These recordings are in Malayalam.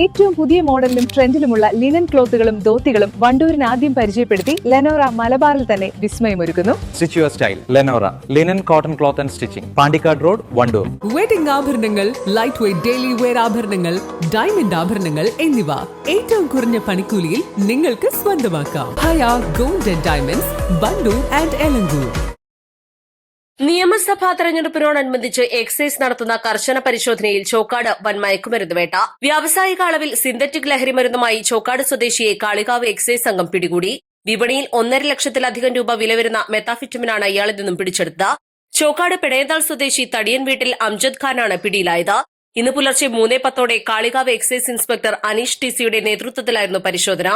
ഏറ്റവും പുതിയ മോഡലിലും ട്രെൻഡിലുമുള്ള ലിനൻ ക്ലോത്തുകളും ധോത്തികളും വണ്ടൂരിന് ആദ്യം പരിചയപ്പെടുത്തി ലെനോറ മലബാറിൽ തന്നെ വിസ്മയമൊരുക്കുന്നു. Stitch your style Lenora linen cotton cloth and stitching, Pandikkad road, Wandoor. Wedding ആഭരണങ്ങൾ, ലൈറ്റ് വെയ്റ്റ് ഡെയിലി വെയർ ആഭരണങ്ങൾ, ഡയമണ്ട് ആഭരണങ്ങൾ എന്നിവ ഏറ്റവും കുറഞ്ഞ പണിക്കൂലിയിൽ നിങ്ങൾക്ക് സ്വന്തമാക്കാം. Haya gold and diamonds, Wandoor and Elankur. നിയമസഭാ തെരഞ്ഞെടുപ്പിനോടനുബന്ധിച്ച് എക്സൈസ് നടത്തുന്ന കർശന പരിശോധനയിൽ ചോക്കാട് വൻ മയക്കുമരുന്ന് വേട്ട. വ്യാവസായിക അളവിൽ സിന്തറ്റിക് ലഹരിമരുന്നുമായി ചോക്കാട് സ്വദേശിയെ കാളികാവ് എക്സൈസ് സംഘം പിടികൂടി. വിപണിയിൽ 1.5 ലക്ഷത്തിലധികം രൂപ വില വരുന്ന മെത്താഫിറ്റമിനാണ് ഇയാളിൽ നിന്നും പിടിച്ചെടുത്തത്. ചോക്കാട് പെടയതാൾ സ്വദേശി തടിയൻ വീട്ടിൽ അംജദ് ഖാനാണ് പിടിയിലായത്. ഇന്ന് പുലർച്ചെ 3:10 കാളികാവ് എക്സൈസ് ഇൻസ്പെക്ടർ അനീഷ് ടിസിയുടെ നേതൃത്വത്തിലായിരുന്നു പരിശോധന.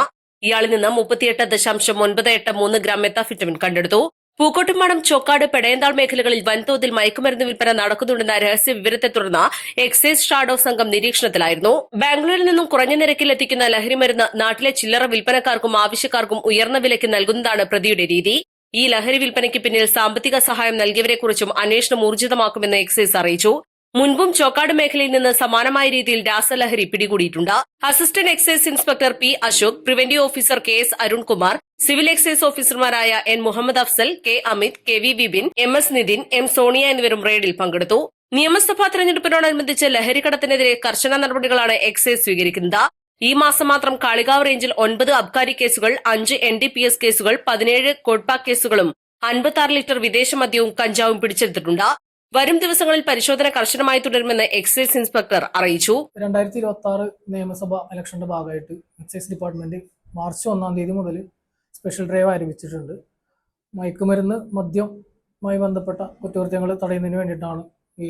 ഇയാളിൽ നിന്ന് 38.983 ഗ്രാം മെത്താഫിറ്റമിൻ കണ്ടെടുത്തു. പൂക്കോട്ടുംപാടം, ചോക്കാട്, പെടയന്താൾ മേഖലകളിൽ വൻതോതിൽ മയക്കുമരുന്ന് വിൽപ്പന നടക്കുന്നുണ്ടെന്ന രഹസ്യ വിവരത്തെ തുടർന്ന് എക്സൈസ് ഷാഡോ സംഘം നിരീക്ഷണത്തിലായിരുന്നു. ബാംഗ്ലൂരിൽ നിന്നും കുറഞ്ഞ നിരക്കിൽ എത്തിക്കുന്ന ലഹരിമരുന്ന് നാട്ടിലെ ചില്ലറ വിൽപ്പനക്കാർക്കും ആവശ്യക്കാർക്കും ഉയർന്ന വിലയ്ക്ക് നൽകുന്നതാണ് പ്രതിയുടെ രീതി. ഈ ലഹരി വിൽപ്പനയ്ക്ക് പിന്നിൽ സാമ്പത്തിക സഹായം നൽകിയവരെക്കുറിച്ചും അന്വേഷണം ഊർജിതമാക്കുമെന്ന് എക്സൈസ് അറിയിച്ചു. മുൻപും ചോക്കാട് മേഖലയിൽ നിന്ന് സമാനമായ രീതിയിൽ രാസലഹരി പിടികൂടിയിട്ടുണ്ട്. Assistant excise inspector P Ashok, preventive officer K S Arunkumar, civil excise ഓഫീസർമാരായ N Muhammad Afsal, K Amit, K V Vipin, M S Nithin, M Sonia എന്നിവരും റെയ്ഡിൽ പങ്കെടുത്തു. നിയമസഭാ തെരഞ്ഞെടുപ്പിനോടനുബന്ധിച്ച് ലഹരിക്കടത്തിനെതിരെ കർശന നടപടികളാണ് എക്സൈസ് സ്വീകരിക്കുന്നത്. ഈ മാസം മാത്രം കാളികാവ് റേഞ്ചിൽ 9 അബ്കാരി കേസുകൾ, 5 NDPS കേസുകൾ, 17 കോഡ്പാക് കേസുകളും 56 ലിറ്റർ വിദേശ മദ്യവും കഞ്ചാവും പിടിച്ചെടുത്തിട്ടുണ്ട്. വരും ദിവസങ്ങളിൽ പരിശോധന കർശനമായി തുടരുമെന്ന് എക്സൈസ് ഇൻസ്പെക്ടർ അറിയിച്ചു. 2026 നിയമസഭാ ഇലക്ഷന്റെ ഭാഗമായിട്ട് എക്സൈസ് ഡിപ്പാർട്ട്മെന്റ് മാർച്ച് 1 തീയതി മുതൽ സ്പെഷ്യൽ ഡ്രൈവ് ആരംഭിച്ചിട്ടുണ്ട്. മയക്കുമരുന്ന്, മദ്യവുമായി ബന്ധപ്പെട്ട കുറ്റകൃത്യങ്ങൾ തടയുന്നതിന് വേണ്ടിയിട്ടാണ് ഈ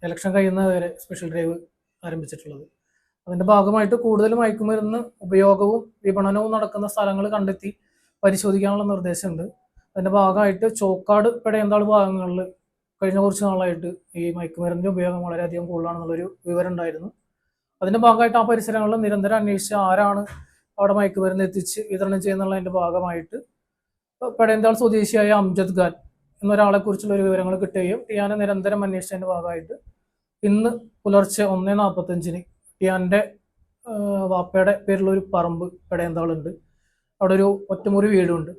ഇലക്ഷൻ കഴിയുന്നതുവരെ സ്പെഷ്യൽ ഡ്രൈവ് ആരംഭിച്ചിട്ടുള്ളത്. അതിന്റെ ഭാഗമായിട്ട് കൂടുതൽ മയക്കുമരുന്ന് ഉപയോഗവും വിപണനവും നടക്കുന്ന സ്ഥലങ്ങൾ കണ്ടെത്തി പരിശോധിക്കാനുള്ള നിർദ്ദേശമുണ്ട്. അതിന്റെ ഭാഗമായിട്ട് ചോക്കാട്, പെടയന്താൾ ഭാഗങ്ങളിൽ കഴിഞ്ഞ കുറച്ച് നാളായിട്ട് ഈ മയക്കുമരുന്നിന്റെ ഉപയോഗം വളരെയധികം കൂടുതലാണെന്നുള്ളൊരു വിവരം ഉണ്ടായിരുന്നു. അതിന്റെ ഭാഗമായിട്ട് ആ പരിസരങ്ങളിൽ നിരന്തരം അന്വേഷിച്ച് ആരാണ് അവിടെ മയക്കുമരുന്ന് എത്തിച്ച് വിതരണം ചെയ്യുന്നുള്ളതിന്റെ ഭാഗമായിട്ട് പെടയന്താൾ സ്വദേശിയായ അംജദ് ഖാൻ എന്നൊരാളെ കുറിച്ചുള്ള ഒരു വിവരങ്ങൾ കിട്ടുകയും ടിയാനെ നിരന്തരം അന്വേഷിച്ചതിന്റെ ഭാഗമായിട്ട് ഇന്ന് പുലർച്ചെ 1:45 ടിയാന്റെ വാപ്പയുടെ പേരിലുള്ള ഒരു പറമ്പ് പെടയന്താളുണ്ട്. അവിടെ ഒരു ഒറ്റമുറി വീടുണ്ട്.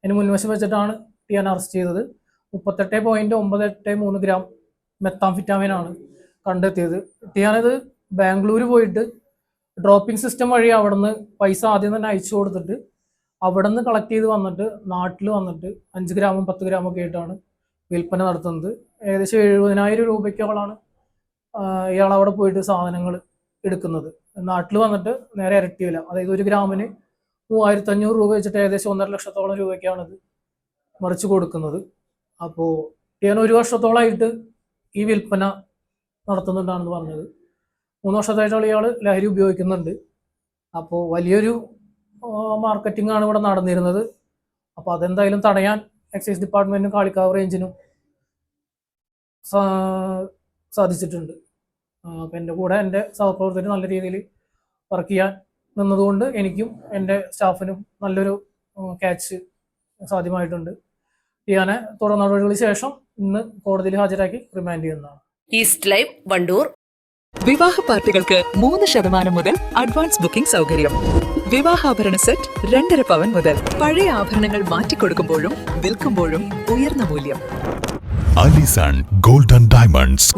അതിന് മുൻവശം വെച്ചിട്ടാണ് ടിയാൻ അറസ്റ്റ് ചെയ്തത്. 38.983 ഗ്രാം മെത്താംഫിറ്റാമിനാണ് കണ്ടെത്തിയത്. ടിയാനത് ബാംഗ്ലൂർ പോയിട്ട് ഡ്രോപ്പിംഗ് സിസ്റ്റം വഴി അവിടുന്ന് പൈസ ആദ്യം തന്നെ അയച്ചു കൊടുത്തിട്ട് അവിടെ നിന്ന് കളക്ട് ചെയ്ത് വന്നിട്ട് നാട്ടിൽ വന്നിട്ട് 5 ഗ്രാമും 10 ഗ്രാമും ഒക്കെ ആയിട്ടാണ് വിൽപ്പന നടത്തുന്നത്. ഏകദേശം 70,000 രൂപയ്ക്കോളാണ് ഇയാൾ അവിടെ പോയിട്ട് സാധനങ്ങൾ എടുക്കുന്നത്. നാട്ടിൽ വന്നിട്ട് നേരെ ഇരട്ടി വില, അതായത് 1 ഗ്രാമിന് 3,500 രൂപ വെച്ചിട്ട് ഏകദേശം 1.5 ലക്ഷത്തോളം രൂപയ്ക്കാണ് മറിച്ച് കൊടുക്കുന്നത്. അപ്പോൾ ടിയാൻ 1 വർഷത്തോളമായിട്ട് ഈ വിൽപ്പന നടത്തുന്നുണ്ടാണെന്ന് പറഞ്ഞത്. 3 വർഷത്തായിട്ടുള്ള ഇയാൾ ലഹരി ഉപയോഗിക്കുന്നുണ്ട്. അപ്പോൾ വലിയൊരു മാർക്കറ്റിംഗ് ആണ് ഇവിടെ നടന്നിരുന്നത്. അപ്പോൾ അതെന്തായാലും തടയാൻ എക്സൈസ് ഡിപ്പാർട്ട്മെന്റിനും കാളിക്കാവ് റേഞ്ചിനും സാധിച്ചിട്ടുണ്ട്. അപ്പം എൻ്റെ കൂടെ എൻ്റെ സഹപ്രവർത്തകർ നല്ല രീതിയിൽ വർക്ക് ചെയ്യാൻ നിന്നതുകൊണ്ട് എനിക്കും എൻ്റെ സ്റ്റാഫിനും നല്ലൊരു ക്യാച്ച് സാധ്യമായിട്ടുണ്ട്. ടിയാനെ തുടർ നടപടികൾക്ക് ശേഷം ഇന്ന് കോടതിയിൽ ഹാജരാക്കി റിമാൻഡ് ചെയ്യുന്നതാണ്. East live, Wandoor. വിവാഹ പാർട്ടികൾക്ക് 3% മുതൽ അഡ്വാൻസ് ബുക്കിംഗ് സൗകര്യം. വിവാഹാഭരണ സെറ്റ് 2.5 പവൻ മുതൽ. പഴയ ആഭരണങ്ങൾ മാറ്റിക്കൊടുക്കുമ്പോഴും വിൽക്കുമ്പോഴും ഉയർന്ന മൂല്യം. Allison gold and diamonds,